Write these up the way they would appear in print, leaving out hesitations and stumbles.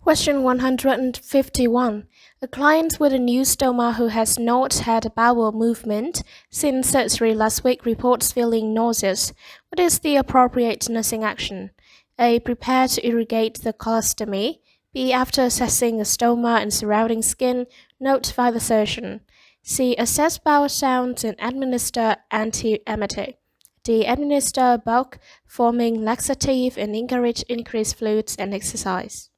Question 151. A client with a new stoma who has not had a bowel movement since surgery last week reports feeling nauseous. What is the appropriate nursing action? A. Prepare to irrigate the colostomy. B. After assessing the stoma and surrounding skin, notify the surgeon. C. Assess bowel sounds and administer antiemetic. D. Administer bulk forming laxative and encourage increased fluids and exercise.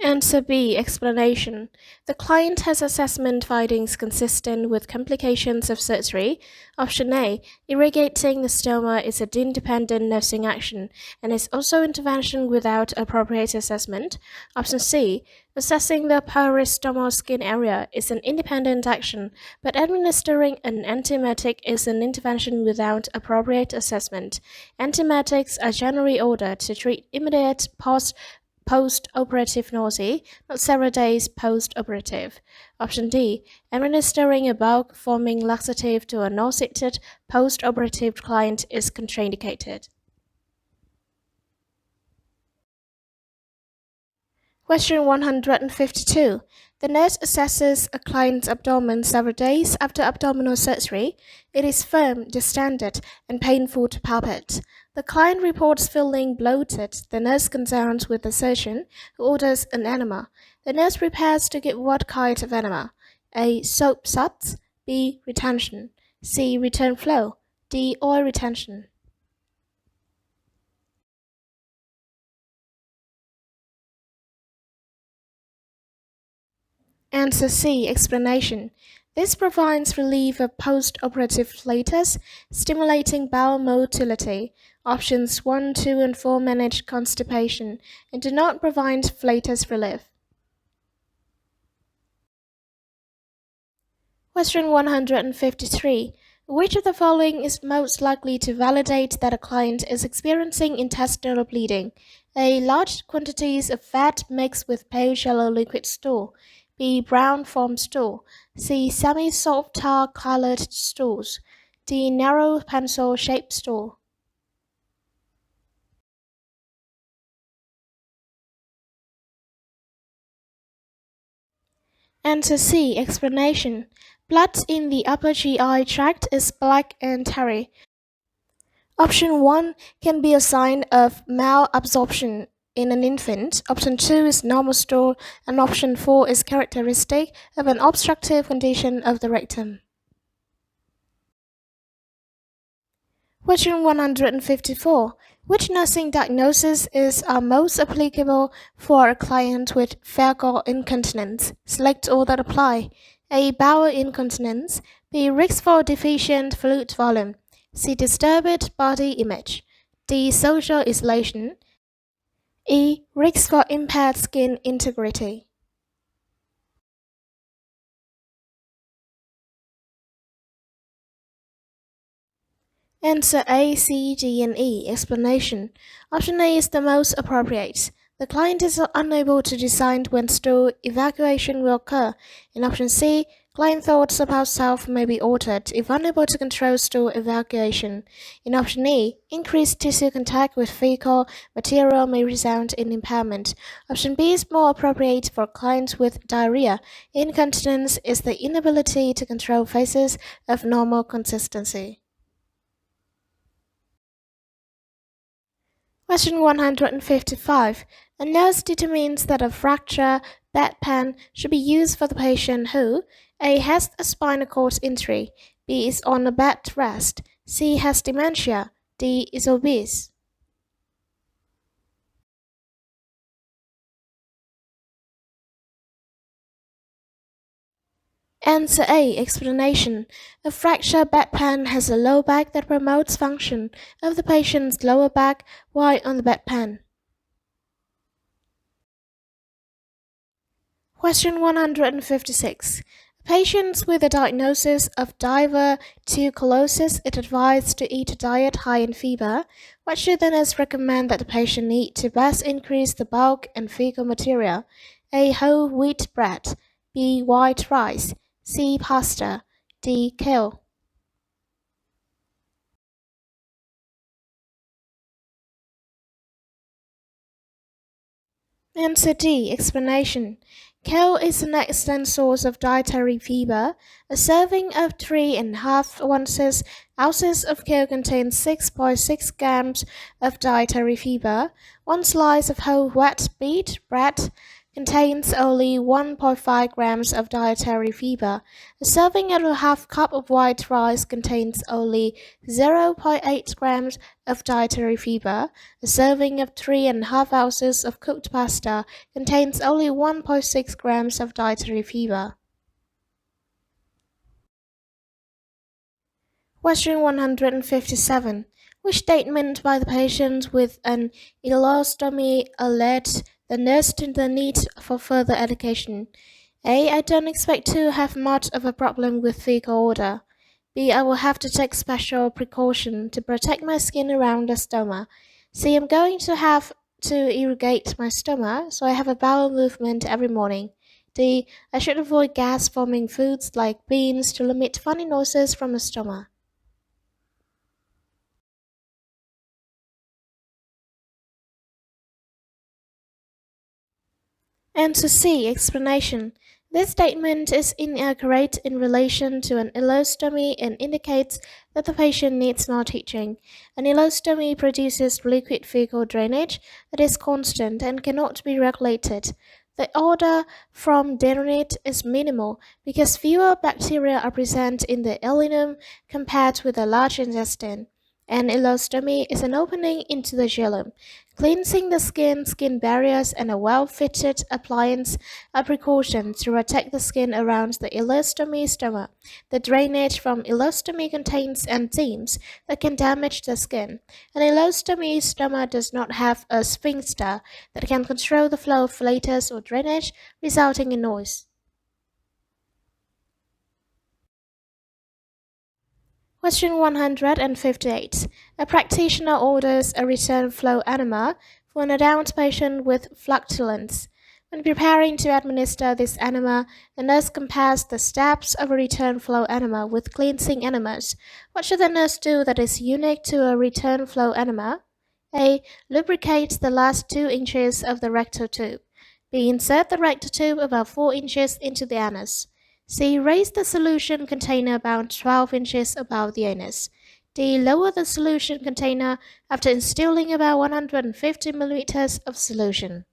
Answer B. Explanation. The client has assessment findings consistent with complications of surgery. Option A. Irrigating the stoma is an independent nursing action and is also intervention without appropriate assessment. Option C. Assessing the peristomal skin area is an independent action, but administering an antiemetic is an intervention without appropriate assessment. Antiemetics are generally ordered to treat immediate post-operative nausea, not several days post-operative. Option D. Administering a bulk forming laxative to a nauseated post-operative client is contraindicated. Question 152. The nurse assesses a client's abdomen several days after abdominal surgery. It is firm, distended, and painful to palpate. The client reports feeling bloated. The nurse consults with the surgeon, who orders an enema. The nurse prepares to give what kind of enema? A. Soap suds. B. Retention. C. Return flow. D. Oil retention. Answer C. Explanation. This provides relief of post-operative flatus, stimulating bowel motility. Options 1, 2, and 4 manage constipation and do not provide flatus relief. Question 153. Which of the following is most likely to validate that a client is experiencing intestinal bleeding? A. Large quantities of fat mixed with pale yellow liquid stool. B. Brown foam stool. C. Semi-soft tar-colored stools. D. Narrow pencil-shaped stool. Answer C. Explanation. Blood in the upper GI tract is black and tarry. Option 1 can be a sign of malabsorption in an infant. Option 2 is normal stool, and option 4 is characteristic of an obstructive condition of the rectum. Question 154. Which nursing diagnosis is most applicable for a client with fecal incontinence? Select all that apply. A. Bowel incontinence. B. Risk for deficient fluid volume. C. Disturbed body image. D. Social isolation. E. Risk for impaired skin integrity. Answer A, C, D, and E. Explanation. Option A is the most appropriate. The client is unable to decide when stool evacuation will occur. In option C, client thoughts about self may be altered if unable to control stool evacuation. In option E, increased tissue contact with fecal material may result in impairment. Option B is more appropriate for clients with diarrhea. Incontinence is the inability to control phases of normal consistency. Question 155. A nurse determines that a fracture bedpan should be used for the patient who A. has a spinal cord injury, B. is on a bed rest, C. has dementia, D. is obese. Answer A. Explanation. A fracture bedpan has a low back that promotes function of the patient's lower back while on the bedpan. Question 156. Patients with a diagnosis of diverticulosis is advised to eat a diet high in fiber. What should the nurse recommend that the patient eat to best increase the bulk and fecal material? A. Whole wheat bread. B. White rice. C. Pasta. D. Kale. Answer D. Explanation. Kale is an excellent source of dietary fiber. A serving of 3.5 ounces of kale contains 6.6 grams of dietary fiber. One slice of whole wheat bread contains only 1.5 grams of dietary fiber. A serving of a half cup of white rice contains only 0.8 grams of dietary fiber. A serving of 3.5 ounces of cooked pasta contains only 1.6 grams of dietary fiber. Question 157. Which statement by the patient with an ileostomy alerts the nurse to the need for further education? A. I don't expect to have much of a problem with fecal odor. B. I will have to take special precaution to protect my skin around the stoma. C. I'm going to have to irrigate my stoma, so I have a bowel movement every morning. D. I should avoid gas-forming foods like beans to limit funny noises from the stoma. Answer C. Explanation. This statement is inaccurate in relation to an ileostomy and indicates that the patient needs more teaching. An ileostomy produces liquid fecal drainage that is constant and cannot be regulated. The odor from durinate is minimal because fewer bacteria are present in the ileum compared with the large intestine. An ileostomy is an opening into the xylem. Cleansing the skin barriers, and a well-fitted appliance are precautions to protect the skin around the ileostomy stoma. The drainage from ileostomy contains enzymes that can damage the skin. An ileostomy stoma does not have a sphincter that can control the flow of flatus or drainage, resulting in noise. Question 158. A practitioner orders a return flow enema for an adult patient with flatulence. When preparing to administer this enema, the nurse compares the steps of a return flow enema with cleansing enemas. What should the nurse do that is unique to a return flow enema? A. Lubricate the last 2 inches of the rectal tube. B. Insert the rectal tube about 4 inches into the anus. C. Raise the solution container about 12 inches above the anus. D. Lower the solution container after instilling about 150 milliliters of solution.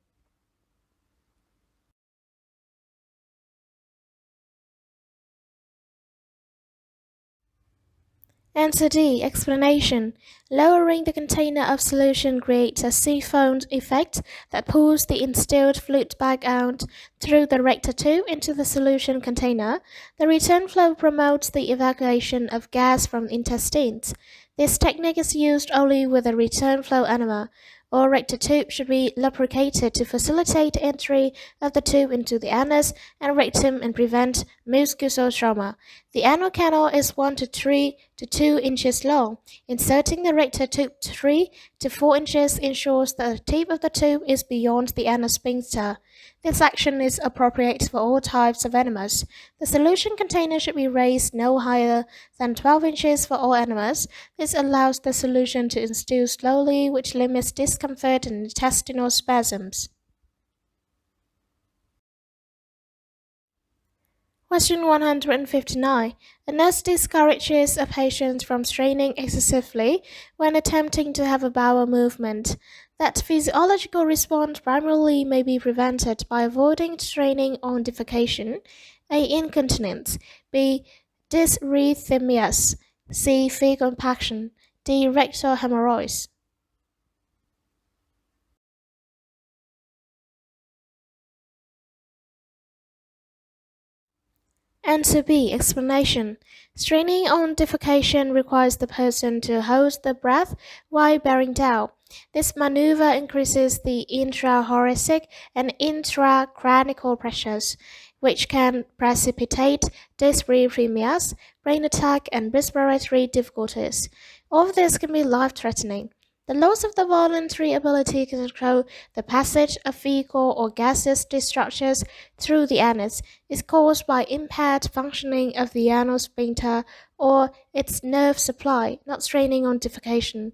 Answer D. Explanation. Lowering the container of solution creates a siphoned effect that pulls the instilled fluid back out through the rectal tube into the solution container. The return flow promotes the evacuation of gas from intestines. This technique is used only with a return flow enema. All rectal tube should be lubricated to facilitate entry of the tube into the anus and rectum and prevent mucosal trauma. The anal canal is 1 to 3 to 2 inches long. Inserting the rectal tube 3 to 4 inches ensures that the tip of the tube is beyond the anus sphincter. This action is appropriate for all types of enemas. The solution container should be raised no higher than 12 inches for all enemas. This allows the solution to instill slowly, which limits discomfort and intestinal spasms. Question 159. A nurse discourages a patient from straining excessively when attempting to have a bowel movement. That physiological response primarily may be prevented by avoiding straining on defecation. A. Incontinence. B. Dysrhythmias. C. Fecal impaction. D. Rectal hemorrhoids. Answer B. Explanation. Straining on defecation requires the person to hold the breath while bearing down. This maneuver increases the intrathoracic and intracranial pressures, which can precipitate dysrhythmias, brain attack, and respiratory difficulties. All of this can be life-threatening. The loss of the voluntary ability to control the passage of fecal or gaseous discharges through the anus is caused by impaired functioning of the anal sphincter or its nerve supply, not straining on defecation.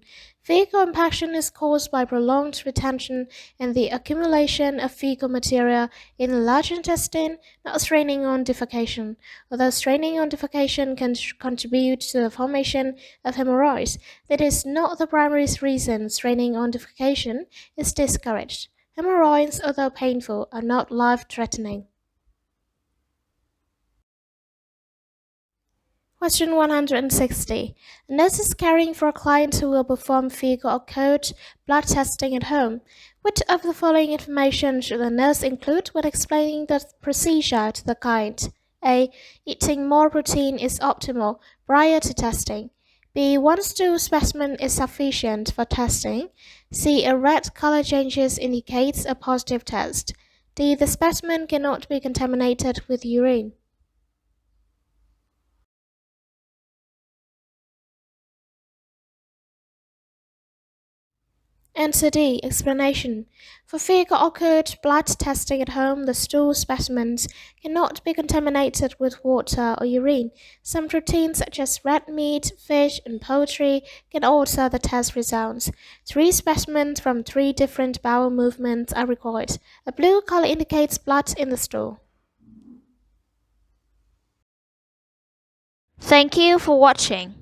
Fecal impaction is caused by prolonged retention and the accumulation of fecal material in the large intestine, not straining on defecation. Although straining on defecation can contribute to the formation of hemorrhoids, that is not the primary reason straining on defecation is discouraged. Hemorrhoids, although painful, are not life-threatening. Question 160. A nurse is caring for a client who will perform fecal occult blood testing at home. Which of the following information should the nurse include when explaining the procedure to the client? A. Eating more protein is optimal prior to testing. B. One stool specimen is sufficient for testing. C. A red color changes indicates a positive test. D. The specimen cannot be contaminated with urine. Answer D. Explanation. For fecal occult blood testing at home, the stool specimens cannot be contaminated with water or urine. Some proteins such as red meat, fish, and poultry can alter the test results. 3 specimens from 3 different bowel movements are required. A blue color indicates blood in the stool. Thank you for watching.